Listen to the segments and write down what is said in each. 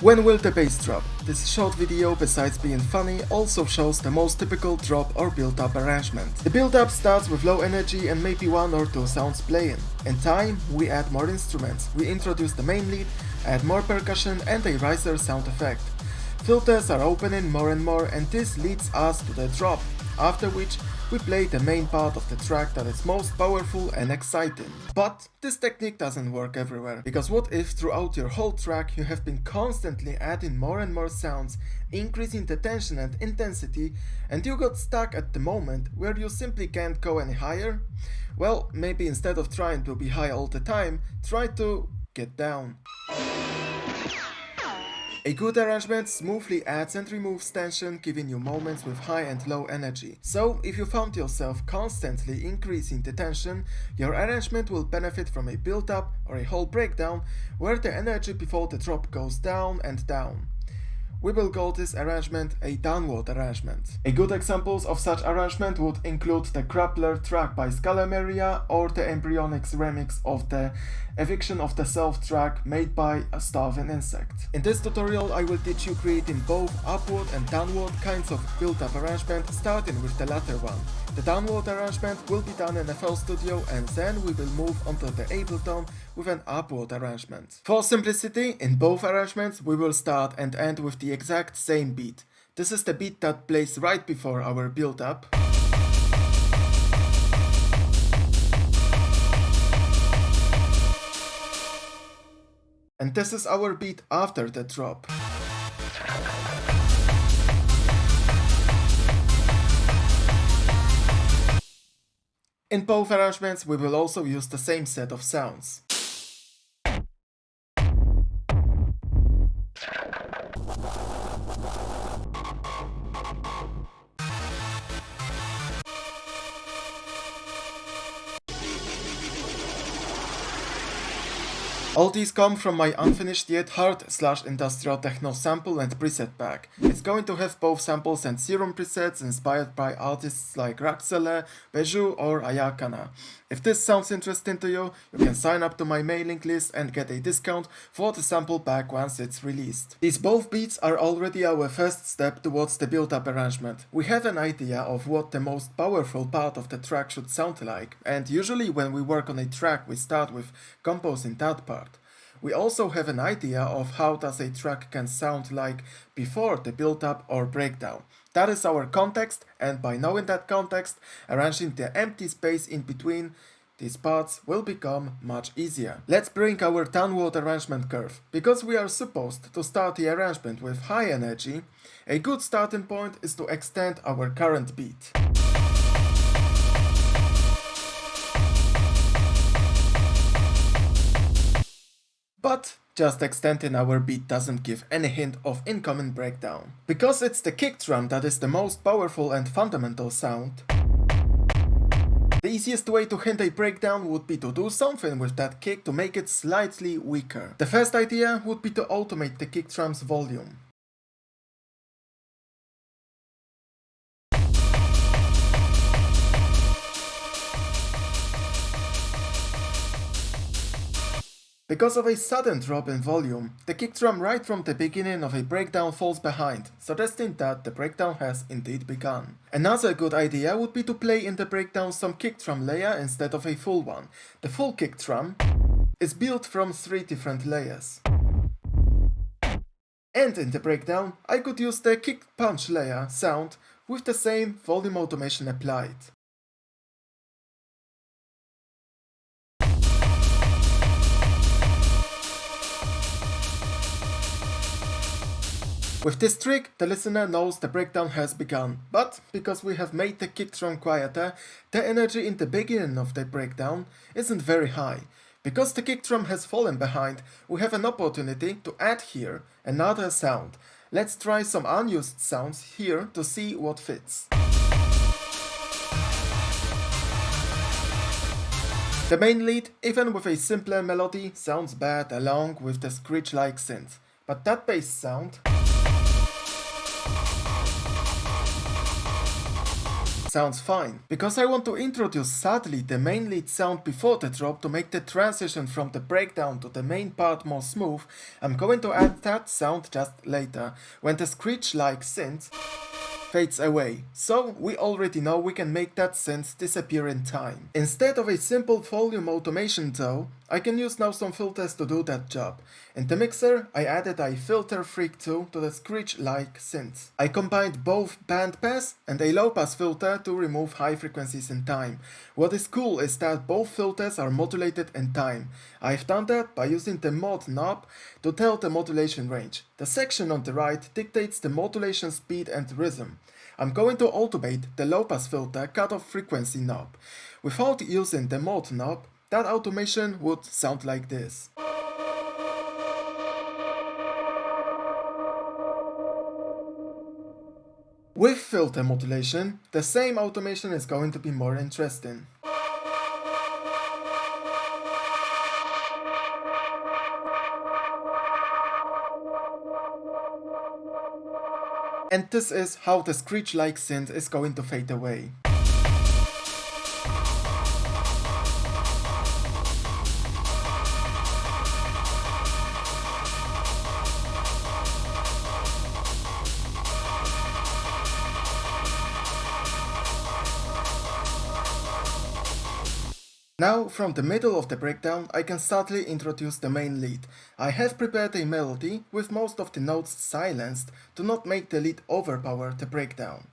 When will the bass drop? This short video, besides being funny, also shows the most typical drop or build-up arrangement. The build-up starts with low energy and maybe one or two sounds playing. In time, we add more instruments, we introduce the main lead, add more percussion and a riser sound effect. Filters are opening more and more and this leads us to the drop, after which we play the main part of the track that is most powerful and exciting. But this technique doesn't work everywhere, because what if throughout your whole track you have been constantly adding more and more sounds, increasing the tension and intensity, and you got stuck at the moment where you simply can't go any higher? Well, maybe instead of trying to be high all the time, try to get down. A good arrangement smoothly adds and removes tension, giving you moments with high and low energy. So, if you found yourself constantly increasing the tension, your arrangement will benefit from a build-up or a whole breakdown where the energy before the drop goes down and down. We will call this arrangement a downward arrangement. A good examples of such arrangement would include the Grappler track by Scalameria or the Embryonics remix of the Eviction of the Self track made by a Starving Insect. In this tutorial I will teach you creating both upward and downward kinds of build-up arrangement, starting with the latter one. The downward arrangement will be done in FL Studio and then we will move onto the Ableton with an upward arrangement. For simplicity, in both arrangements we will start and end with the exact same beat. This is the beat that plays right before our build-up. And this is our beat after the drop. In both arrangements we will also use the same set of sounds. All these come from my unfinished yet hard/industrial techno sample and preset pack. It's going to have both samples and serum presets inspired by artists like Rajski, Beju or Ayakana. If this sounds interesting to you, you can sign up to my mailing list and get a discount for the sample pack once it's released. These both beats are already our first step towards the build-up arrangement. We have an idea of what the most powerful part of the track should sound like, and usually when we work on a track we start with composing that part. We also have an idea of how does a track can sound like before the build-up or breakdown. That is our context, and by knowing that context, arranging the empty space in between these parts will become much easier. Let's bring our downward arrangement curve. Because we are supposed to start the arrangement with high energy, a good starting point is to extend our current beat. But just extending our beat doesn't give any hint of incoming breakdown. Because it's the kick drum that is the most powerful and fundamental sound, the easiest way to hint a breakdown would be to do something with that kick to make it slightly weaker. The first idea would be to automate the kick drum's volume. Because of a sudden drop in volume, the kick drum right from the beginning of a breakdown falls behind, suggesting that the breakdown has indeed begun. Another good idea would be to play in the breakdown some kick drum layer instead of a full one. The full kick drum is built from 3 different layers. And in the breakdown, I could use the kick punch layer sound with the same volume automation applied. With this trick, the listener knows the breakdown has begun, but because we have made the kick drum quieter, the energy in the beginning of the breakdown isn't very high. Because the kick drum has fallen behind, we have an opportunity to add here another sound. Let's try some unused sounds here to see what fits. The main lead, even with a simpler melody, sounds bad along with the screech-like synth, but that bass sound Sounds fine. Because I want to introduce subtly the main lead sound before the drop to make the transition from the breakdown to the main part more smooth, I'm going to add that sound just later, when the screech-like synth fades away. So we already know we can make that synth disappear in time. Instead of a simple volume automation though, I can use now some filters to do that job. In the mixer, I added a filter freak 2 to the screech-like synth. I combined both bandpass and a low-pass filter to remove high frequencies in time. What is cool is that both filters are modulated in time. I've done that by using the mod knob to tell the modulation range. The section on the right dictates the modulation speed and rhythm. I'm going to automate the low-pass filter cutoff frequency knob. Without using the mod knob, that automation would sound like this. With filter modulation, the same automation is going to be more interesting. And this is how the screech-like synth is going to fade away. Now, from the middle of the breakdown, I can subtly introduce the main lead. I have prepared a melody with most of the notes silenced to not make the lead overpower the breakdown.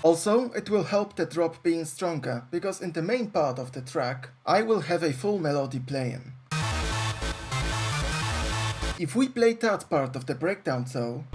Also, it will help the drop being stronger, because in the main part of the track, I will have a full melody playing. If we play that part of the breakdown though,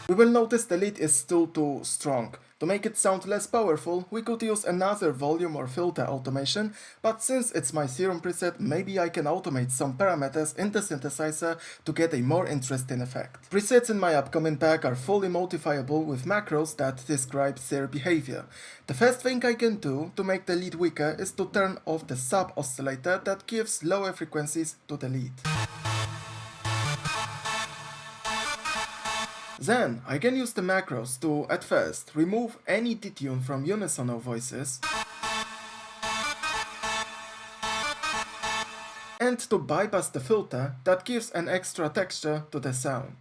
we will notice the lead is still too strong. To make it sound less powerful, we could use another volume or filter automation, but since it's my serum preset, maybe I can automate some parameters in the synthesizer to get a more interesting effect. Presets in my upcoming pack are fully modifiable with macros that describe their behavior. The first thing I can do to make the lead weaker is to turn off the sub-oscillator that gives lower frequencies to the lead. Then I can use the macros to, at first, remove any detune from unisono voices and to bypass the filter that gives an extra texture to the sound.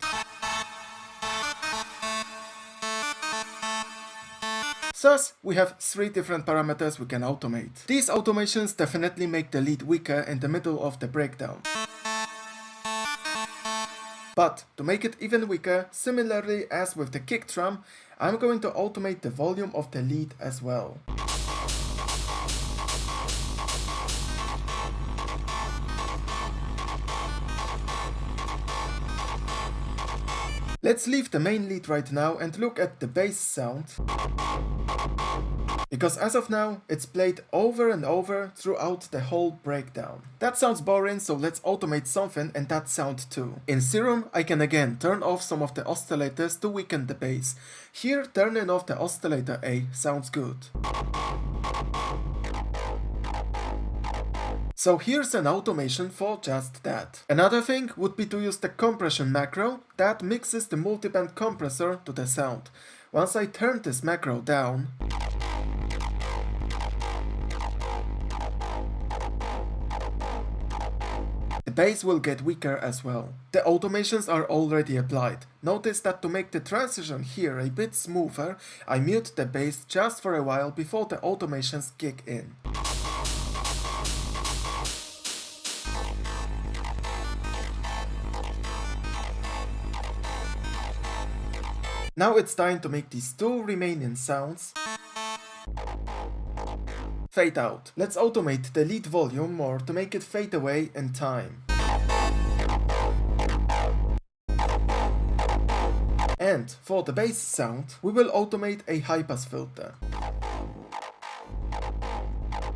Thus, we have 3 different parameters we can automate. These automations definitely make the lead weaker in the middle of the breakdown. But to make it even weaker, similarly as with the kick drum, I'm going to automate the volume of the lead as well. Let's leave the main lead right now and look at the bass sound. Because as of now, it's played over and over throughout the whole breakdown. That sounds boring, so let's automate something and that sound too. In Serum, I can again turn off some of the oscillators to weaken the bass. Here, turning off the oscillator A sounds good. So here's an automation for just that. Another thing would be to use the compression macro that mixes the multiband compressor to the sound. Once I turn this macro down, the bass will get weaker as well. The automations are already applied. Notice that to make the transition here a bit smoother, I mute the bass just for a while before the automations kick in. Now it's time to make these 2 remaining sounds fade out. Let's automate the lead volume more to make it fade away in time. And for the bass sound, we will automate a high-pass filter.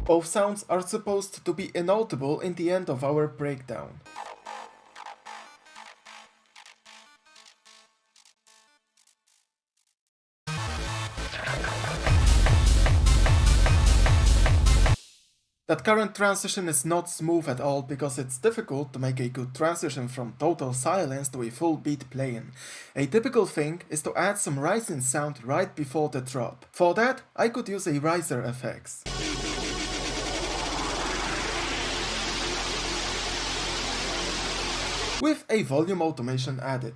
Both sounds are supposed to be inaudible in the end of our breakdown. That current transition is not smooth at all because it's difficult to make a good transition from total silence to a full beat playing. A typical thing is to add some rising sound right before the drop. For that, I could use a riser effects. With a volume automation added.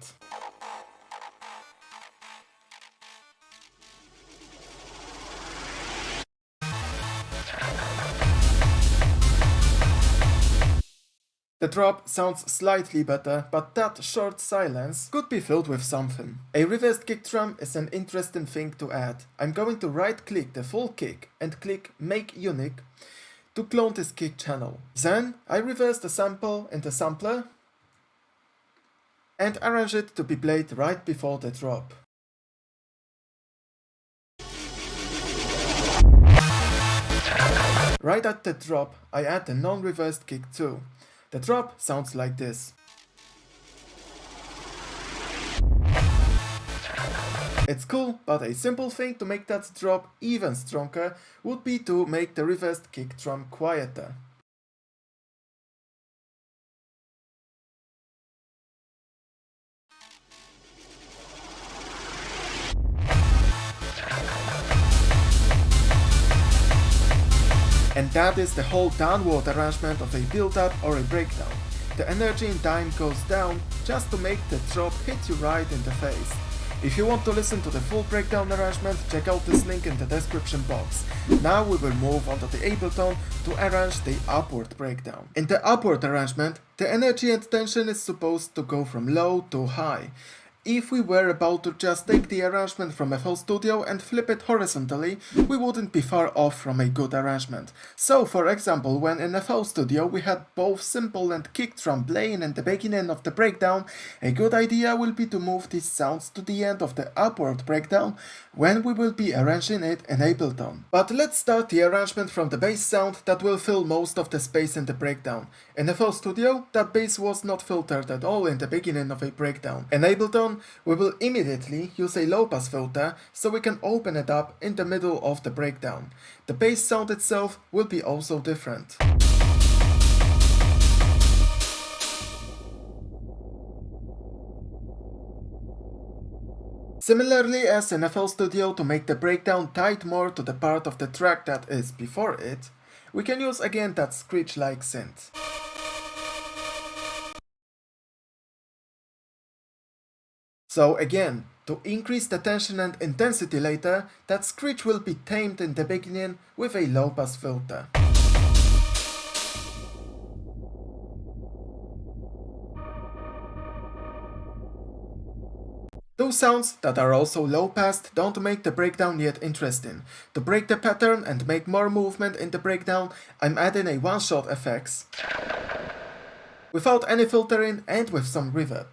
The drop sounds slightly better, but that short silence could be filled with something. A reversed kick drum is an interesting thing to add. I'm going to right click the full kick and click Make Unique to clone this kick channel. Then I reverse the sample in the sampler and arrange it to be played right before the drop. Right at the drop, I add the non-reversed kick too. The drop sounds like this. It's cool, but a simple thing to make that drop even stronger would be to make the reversed kick drum quieter. And that is the whole downward arrangement of a build-up or a breakdown. The energy in time goes down just to make the drop hit you right in the face. If you want to listen to the full breakdown arrangement, check out this link in the description box. Now we will move on to the Ableton to arrange the upward breakdown. In the upward arrangement, the energy and tension is supposed to go from low to high. If we were about to just take the arrangement from FL Studio and flip it horizontally, we wouldn't be far off from a good arrangement. So, for example, when in FL Studio we had both cymbal and kick drum playing in the beginning of the breakdown, a good idea will be to move these sounds to the end of the upward breakdown when we will be arranging it in Ableton. But let's start the arrangement from the bass sound that will fill most of the space in the breakdown. In FL Studio, that bass was not filtered at all in the beginning of a breakdown. In Ableton, we will immediately use a low-pass filter so we can open it up in the middle of the breakdown. The bass sound itself will be also different. Similarly as in FL Studio, to make the breakdown tied more to the part of the track that is before it, we can use again that screech-like synth. So again, to increase the tension and intensity later, that screech will be tamed in the beginning with a low-pass filter. Those sounds that are also low-passed don't make the breakdown yet interesting. To break the pattern and make more movement in the breakdown, I'm adding a one-shot effects without any filtering and with some reverb.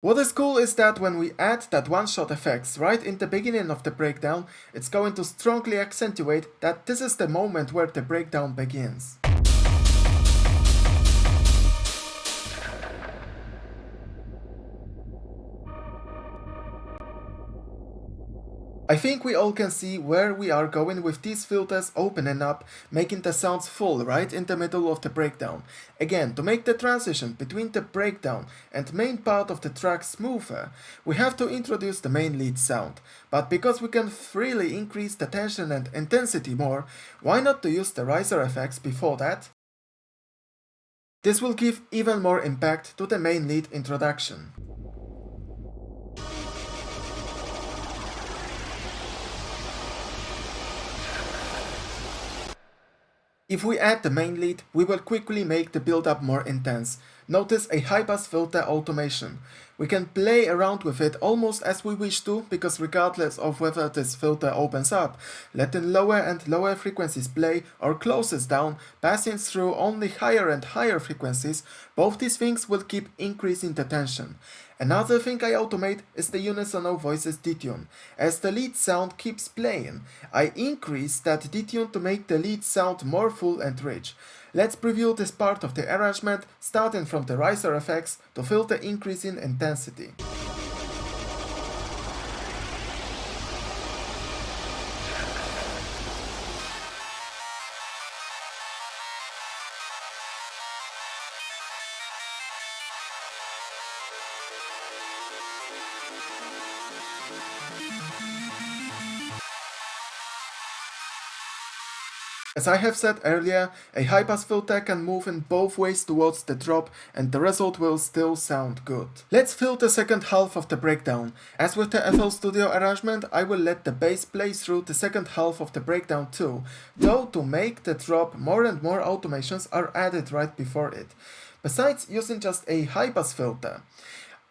What is cool is that when we add that one-shot effects right in the beginning of the breakdown, it's going to strongly accentuate that this is the moment where the breakdown begins. I think we all can see where we are going with these filters opening up, making the sounds full right in the middle of the breakdown. Again, to make the transition between the breakdown and main part of the track smoother, we have to introduce the main lead sound. But because we can freely increase the tension and intensity more, why not to use the riser effects before that? This will give even more impact to the main lead introduction. If we add the main lead, we will quickly make the build-up more intense. Notice a high-pass filter automation. We can play around with it almost as we wish to, because regardless of whether this filter opens up, letting lower and lower frequencies play or closes down, passing through only higher and higher frequencies, both these things will keep increasing the tension. Another thing I automate is the unisono voices detune. As the lead sound keeps playing, I increase that detune to make the lead sound more full and rich. Let's preview this part of the arrangement, starting from the riser effects to feel the increase in intensity. As I have said earlier, a high-pass filter can move in both ways towards the drop and the result will still sound good. Let's fill the second half of the breakdown. As with the FL Studio arrangement, I will let the bass play through the second half of the breakdown too, though to make the drop more and more automations are added right before it. Besides using just a high-pass filter,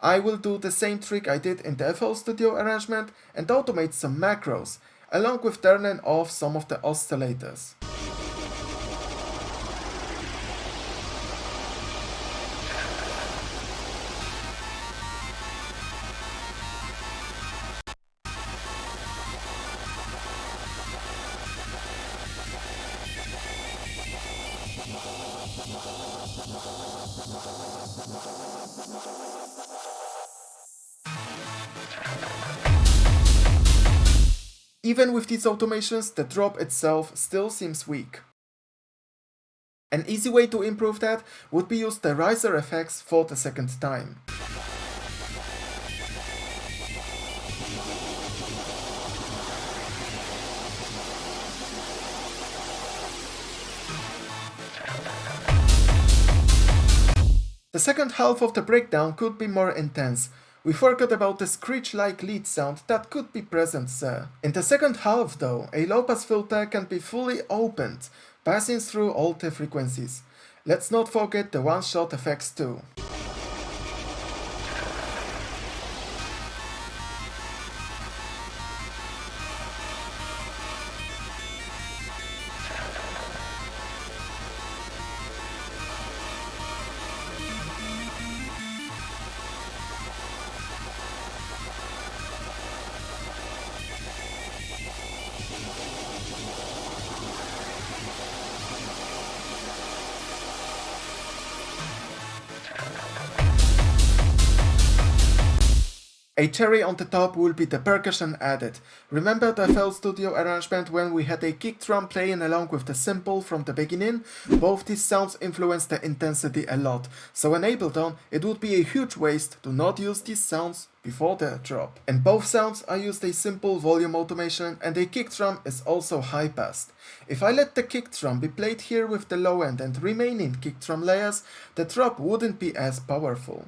I will do the same trick I did in the FL Studio arrangement and automate some macros, along with turning off some of the oscillators. Even with these automations, the drop itself still seems weak. An easy way to improve that would be use the riser effects for the second time. The second half of the breakdown could be more intense. We forgot about the screech-like lead sound that could be present there. In the second half though, a low-pass filter can be fully opened, passing through all the frequencies. Let's not forget the one-shot effects too. A cherry on the top will be the percussion added. Remember the FL Studio arrangement when we had a kick drum playing along with the cymbal from the beginning? Both these sounds influence the intensity a lot, so in Ableton it would be a huge waste to not use these sounds before the drop. In both sounds I used a simple volume automation and a kick drum is also high passed. If I let the kick drum be played here with the low end and remaining kick drum layers, the drop wouldn't be as powerful.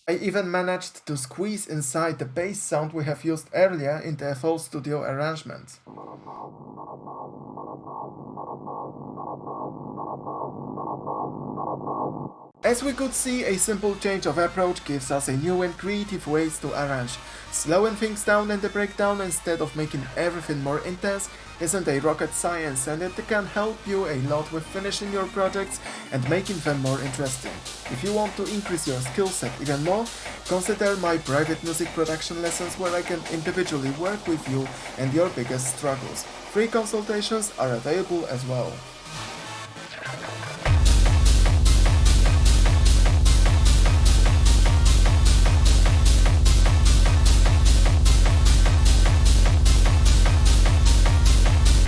I even managed to squeeze inside the bass sound we have used earlier in the FL Studio arrangement. As we could see, a simple change of approach gives us a new and creative ways to arrange. Slowing things down in the breakdown instead of making everything more intense isn't a rocket science, and it can help you a lot with finishing your projects and making them more interesting. If you want to increase your skill set even more, consider my private music production lessons where I can individually work with you and your biggest struggles. Free consultations are available as well.